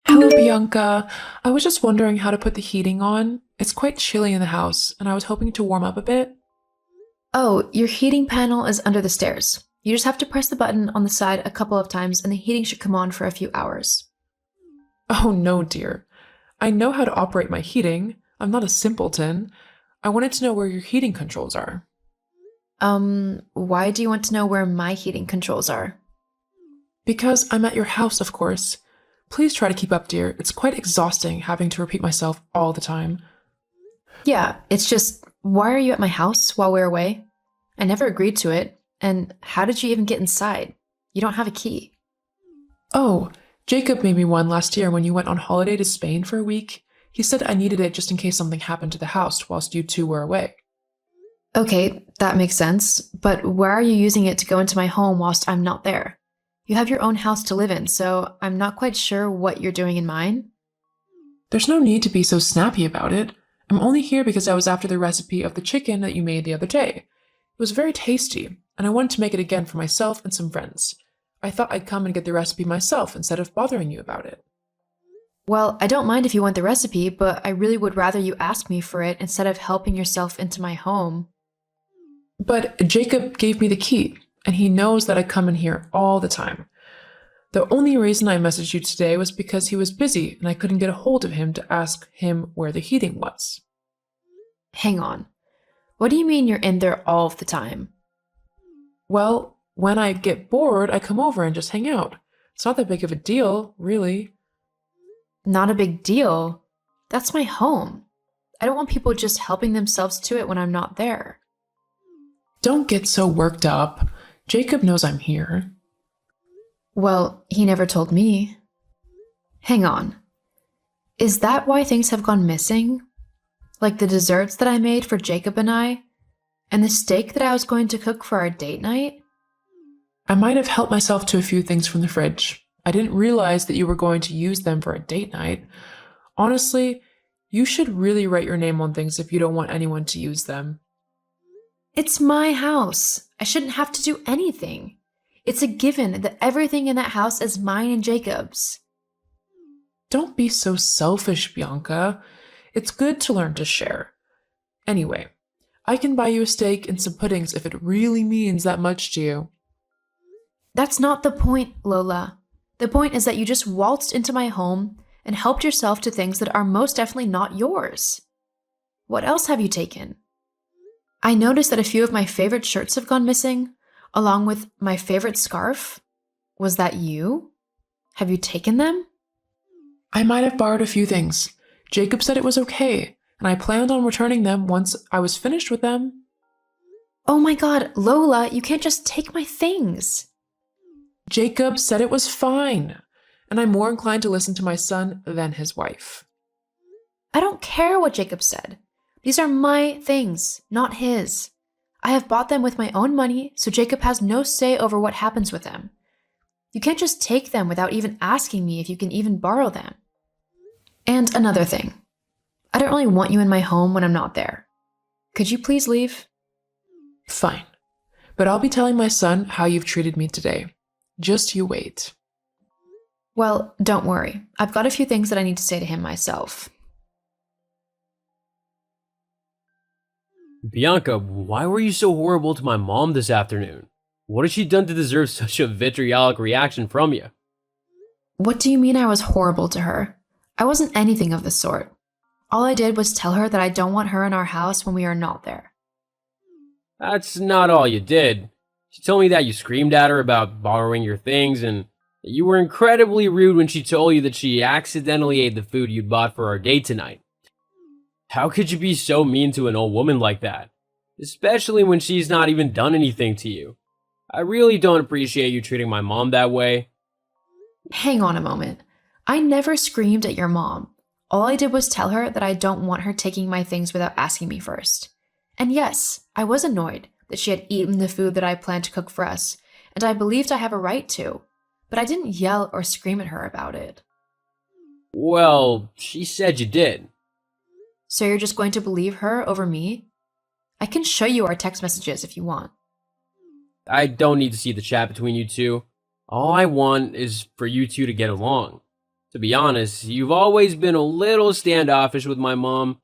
Hello, Bianca. I was just wondering how to put the heating on. It's quite chilly in the house, and I was hoping to warm up a bit. Oh, your heating panel is under the stairs. You just have to press the button on the side a couple of times and the heating should come on for a few hours. Oh no, dear. I know how to operate my heating. I'm not a simpleton. I wanted to know where your heating controls are. Why do you want to know where my heating controls are? Because I'm at your house, of course. Please try to keep up, dear. It's quite exhausting having to repeat myself all the time. Yeah, it's just, why are you at my house while we're away? I never agreed to it. And how did you even get inside? You don't have a key. Oh, Jacob made me one last year when you went on holiday to Spain for a week. He said I needed it just in case something happened to the house whilst you two were away. Okay, that makes sense. But why are you using it to go into my home whilst I'm not there? You have your own house to live in, so I'm not quite sure what you're doing in mine. There's no need to be so snappy about it. I'm only here because I was after the recipe of the chicken that you made the other day. It was very tasty, and I wanted to make it again for myself and some friends. I thought I'd come and get the recipe myself instead of bothering you about it. Well, I don't mind if you want the recipe, but I really would rather you ask me for it instead of helping yourself into my home. But Jacob gave me the key, and he knows that I come in here all the time. The only reason I messaged you today was because he was busy and I couldn't get a hold of him to ask him where the heating was. Hang on. What do you mean you're in there all of the time? Well, when I get bored, I come over and just hang out. It's not that big of a deal, really. Not a big deal. That's my home. I don't want people just helping themselves to it when I'm not there. Don't get so worked up. Jacob knows I'm here. Well, he never told me. Hang on. Is that why things have gone missing? Like the desserts that I made for Jacob and I? And the steak that I was going to cook for our date night? I might have helped myself to a few things from the fridge. I didn't realize that you were going to use them for a date night. Honestly, you should really write your name on things if you don't want anyone to use them. It's my house. I shouldn't have to do anything. It's a given that everything in that house is mine and Jacob's. Don't be so selfish, Bianca. It's good to learn to share. Anyway, I can buy you a steak and some puddings if it really means that much to you. That's not the point, Lola. The point is that you just waltzed into my home and helped yourself to things that are most definitely not yours. What else have you taken? I noticed that a few of my favorite shirts have gone missing, along with my favorite scarf. Was that you? Have you taken them? I might have borrowed a few things. Jacob said it was okay, and I planned on returning them once I was finished with them. Oh my god, Lola, you can't just take my things. Jacob said it was fine, and I'm more inclined to listen to my son than his wife. I don't care what Jacob said. These are my things, not his. I have bought them with my own money, so Jacob has no say over what happens with them. You can't just take them without even asking me if you can even borrow them. And another thing. I don't really want you in my home when I'm not there. Could you please leave? Fine, but I'll be telling my son how you've treated me today. Just you wait. Well, don't worry. I've got a few things that I need to say to him myself. Bianca, why were you so horrible to my mom this afternoon? What has she done to deserve such a vitriolic reaction from you? What do you mean I was horrible to her? I wasn't anything of the sort. All I did was tell her that I don't want her in our house when we are not there. That's not all you did. She told me that you screamed at her about borrowing your things and that you were incredibly rude when she told you that she accidentally ate the food you'd bought for our date tonight. How could you be so mean to an old woman like that? Especially when she's not even done anything to you. I really don't appreciate you treating my mom that way. Hang on a moment. I never screamed at your mom. All I did was tell her that I don't want her taking my things without asking me first. And yes, I was annoyed that she had eaten the food that I planned to cook for us, and I believed I have a right to, but I didn't yell or scream at her about it. Well, she said you did. So you're just going to believe her over me? I can show you our text messages if you want. I don't need to see the chat between you two. All I want is for you two to get along. To be honest, you've always been a little standoffish with my mom.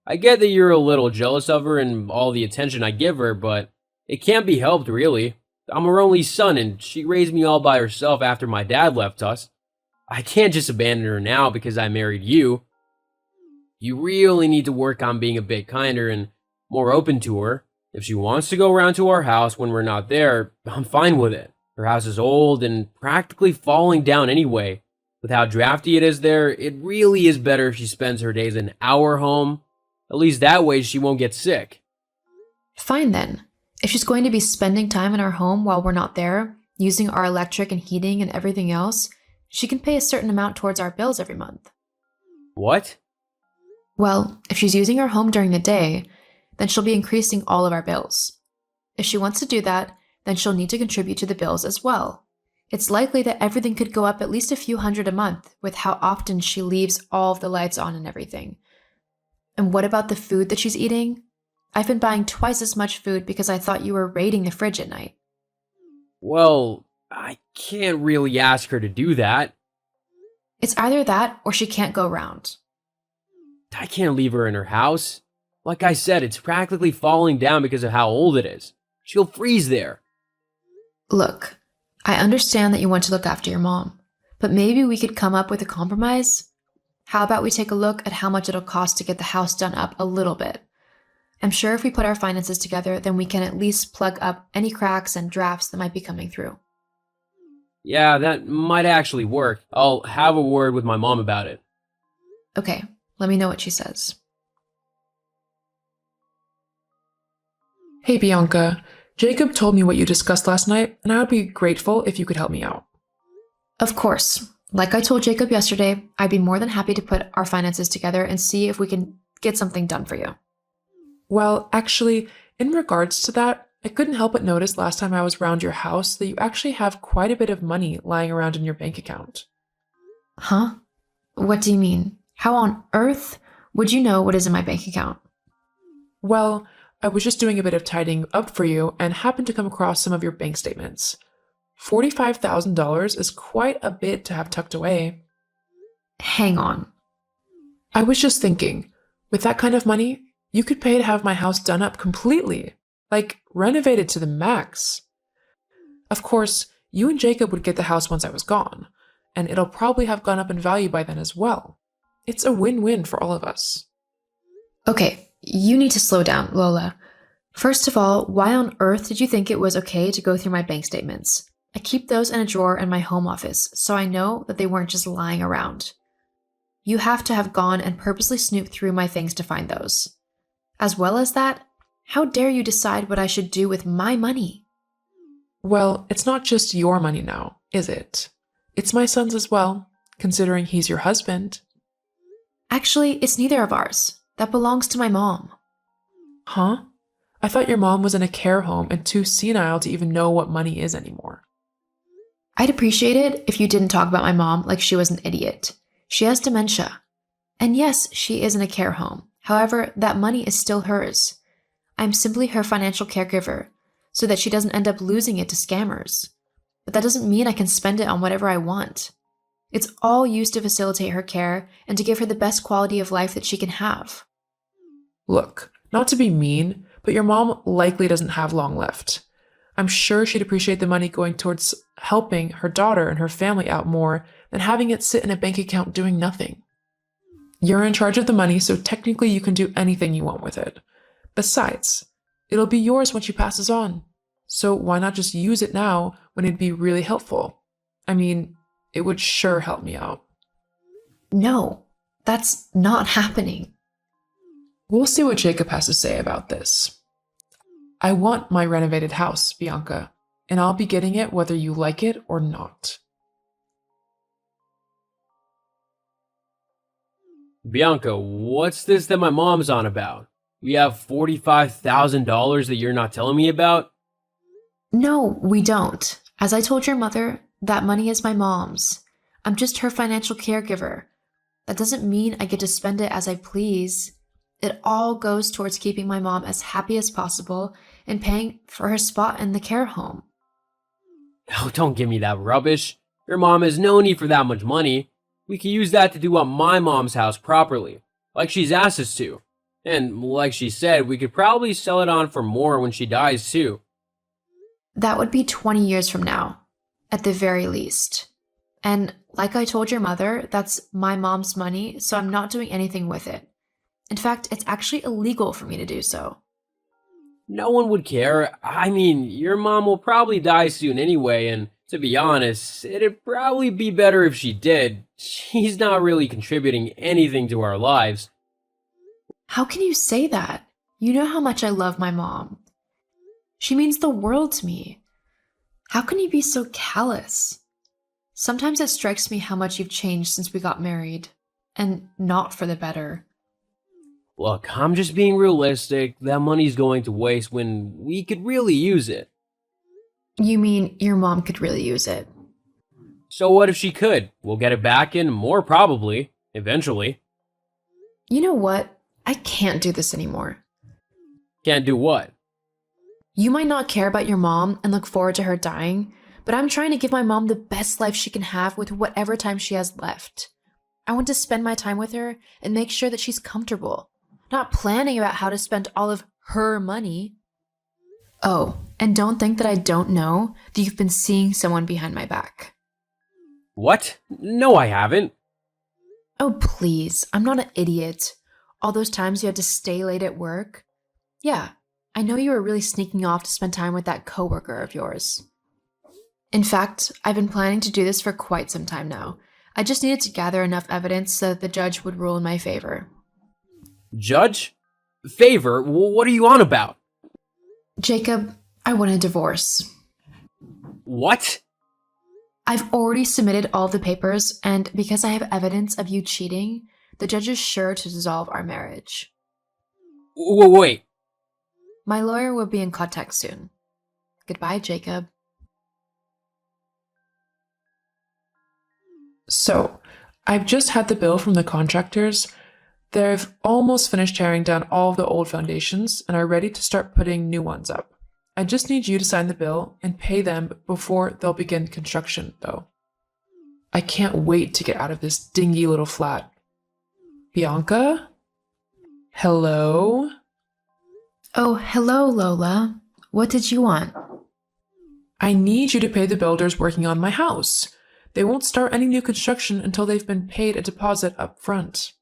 I get that you're a little jealous of her and all the attention I give her, but it can't be helped, really. I'm her only son, and she raised me all by herself after my dad left us. I can't just abandon her now because I married you. You really need to work on being a bit kinder and more open to her. If she wants to go around to our house when we're not there, I'm fine with it. Her house is old and practically falling down anyway. With how drafty it is there, it really is better if she spends her days in our home. At least that way she won't get sick. Fine then. If she's going to be spending time in our home while we're not there, using our electric and heating and everything else, she can pay a certain amount towards our bills every month. What? Well, if she's using our home during the day, then she'll be increasing all of our bills. If she wants to do that, then she'll need to contribute to the bills as well. It's likely that everything could go up at least a few hundred a month with how often she leaves all of the lights on and everything. And what about the food that she's eating? I've been buying twice as much food because I thought you were raiding the fridge at night. Well, I can't really ask her to do that. It's either that or she can't go round. I can't leave her in her house. Like I said, it's practically falling down because of how old it is. She'll freeze there. Look, I understand that you want to look after your mom, but maybe we could come up with a compromise? How about we take a look at how much it'll cost to get the house done up a little bit? I'm sure if we put our finances together, then we can at least plug up any cracks and drafts that might be coming through. Yeah, that might actually work. I'll have a word with my mom about it. Okay, let me know what she says. Hey Bianca, Jacob told me what you discussed last night, and I would be grateful if you could help me out. Of course. Like I told Jacob yesterday, I'd be more than happy to put our finances together and see if we can get something done for you. Well, actually, in regards to that, I couldn't help but notice last time I was around your house that you actually have quite a bit of money lying around in your bank account. Huh? What do you mean? How on earth would you know what is in my bank account? Well, I was just doing a bit of tidying up for you and happened to come across some of your bank statements. $45,000 is quite a bit to have tucked away. Hang on. I was just thinking, with that kind of money, you could pay to have my house done up completely, like renovated to the max. Of course, you and Jacob would get the house once I was gone, and it'll probably have gone up in value by then as well. It's a win-win for all of us. Okay, you need to slow down, Lola. First of all, why on earth did you think it was okay to go through my bank statements? I keep those in a drawer in my home office, so I know that they weren't just lying around. You have to have gone and purposely snooped through my things to find those. As well as that, how dare you decide what I should do with my money? Well, it's not just your money now, is it? It's my son's as well, considering he's your husband. Actually, it's neither of ours. That belongs to my mom. Huh? I thought your mom was in a care home and too senile to even know what money is anymore. I'd appreciate it if you didn't talk about my mom like she was an idiot. She has dementia. And yes, she is in a care home. However, that money is still hers. I'm simply her financial caregiver, so that she doesn't end up losing it to scammers. But that doesn't mean I can spend it on whatever I want. It's all used to facilitate her care and to give her the best quality of life that she can have. Look, not to be mean, but your mom likely doesn't have long left. I'm sure she'd appreciate the money going towards helping her daughter and her family out more than having it sit in a bank account doing nothing. You're in charge of the money, so technically you can do anything you want with it. Besides, it'll be yours when she passes on. So why not just use it now when it'd be really helpful? I mean, it would sure help me out. No, that's not happening. We'll see what Jacob has to say about this. I want my renovated house, Bianca, and I'll be getting it whether you like it or not. Bianca, what's this that my mom's on about? We have $45,000 that you're not telling me about? No, we don't. As I told your mother, that money is my mom's. I'm just her financial caregiver. That doesn't mean I get to spend it as I please. It all goes towards keeping my mom as happy as possible and paying for her spot in the care home. Oh, don't give me that rubbish. Your mom has no need for that much money. We can use that to do up my mom's house properly, like she's asked us to. And like she said, we could probably sell it on for more when she dies too. That would be 20 years from now, at the very least. And like I told your mother, that's my mom's money, so I'm not doing anything with it. In fact, it's actually illegal for me to do so. No one would care. I mean, your mom will probably die soon anyway, and to be honest, it'd probably be better if she did. She's not really contributing anything to our lives. How can you say that? You know how much I love my mom. She means the world to me. How can you be so callous? Sometimes it strikes me how much you've changed since we got married, and not for the better. Look, I'm just being realistic. That money's going to waste when we could really use it. You mean your mom could really use it? So what if she could? We'll get it back in more probably, eventually. You know what? I can't do this anymore. Can't do what? You might not care about your mom and look forward to her dying, but I'm trying to give my mom the best life she can have with whatever time she has left. I want to spend my time with her and make sure that she's comfortable, not planning about how to spend all of her money. Oh, and don't think that I don't know that you've been seeing someone behind my back. What? No, I haven't. Oh, please, I'm not an idiot. All those times you had to stay late at work? Yeah, I know you were really sneaking off to spend time with that coworker of yours. In fact, I've been planning to do this for quite some time now. I just needed to gather enough evidence so that the judge would rule in my favor. Judge? Favor? What are you on about? Jacob, I want a divorce. What? I've already submitted all the papers, and because I have evidence of you cheating, the judge is sure to dissolve our marriage. Wait. My lawyer will be in contact soon. Goodbye, Jacob. So, I've just had the bill from the contractors. They've almost finished tearing down all of the old foundations and are ready to start putting new ones up. I just need you to sign the bill and pay them before they'll begin construction, though. I can't wait to get out of this dingy little flat. Bianca? Hello? Oh, hello, Lola. What did you want? I need you to pay the builders working on my house. They won't start any new construction until they've been paid a deposit up front.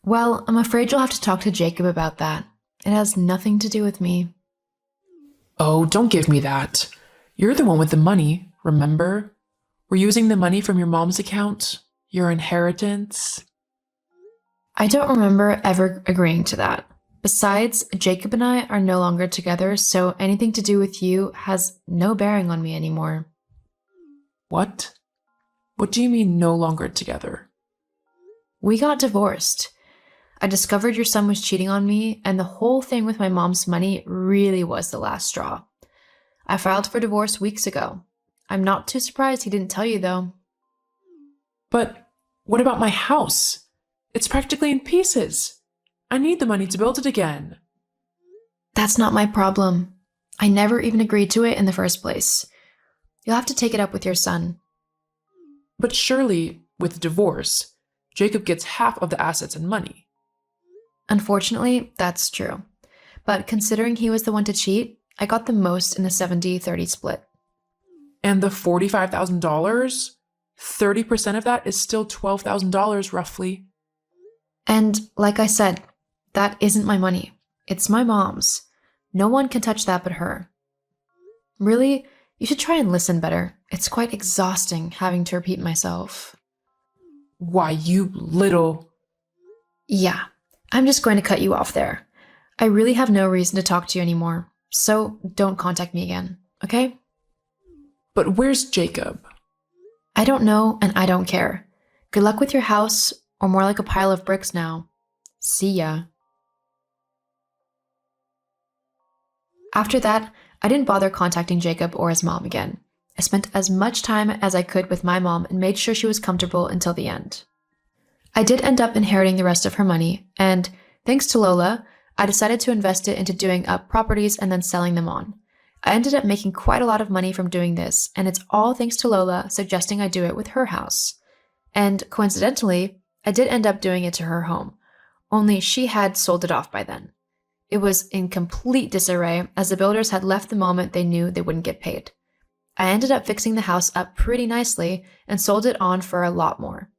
Well, I'm afraid you'll have to talk to Jacob about that. It has nothing to do with me. Oh, don't give me that. You're the one with the money, remember? We're using the money from your mom's account, your inheritance. I don't remember ever agreeing to that. Besides, Jacob and I are no longer together, so anything to do with you has no bearing on me anymore. What? What do you mean no longer together? We got divorced. I discovered your son was cheating on me, and the whole thing with my mom's money really was the last straw. I filed for divorce weeks ago. I'm not too surprised he didn't tell you, though. But what about my house? It's practically in pieces. I need the money to build it again. That's not my problem. I never even agreed to it in the first place. You'll have to take it up with your son. But surely, with divorce, Jacob gets half of the assets and money. Unfortunately, that's true. But considering he was the one to cheat, I got the most in a 70-30 split. And the $45,000? 30% of that is still $12,000 roughly. And like I said, that isn't my money. It's my mom's. No one can touch that but her. Really, you should try and listen better. It's quite exhausting having to repeat myself. Why, you little... Yeah, I'm just going to cut you off there. I really have no reason to talk to you anymore, so don't contact me again, okay? But where's Jacob? I don't know, and I don't care. Good luck with your house, or more like a pile of bricks now. See ya. After that, I didn't bother contacting Jacob or his mom again. I spent as much time as I could with my mom and made sure she was comfortable until the end. I did end up inheriting the rest of her money, and thanks to Lola, I decided to invest it into doing up properties and then selling them on. I ended up making quite a lot of money from doing this, and it's all thanks to Lola suggesting I do it with her house. And coincidentally, I did end up doing it to her home, only she had sold it off by then. It was in complete disarray as the builders had left the moment they knew they wouldn't get paid. I ended up fixing the house up pretty nicely and sold it on for a lot more.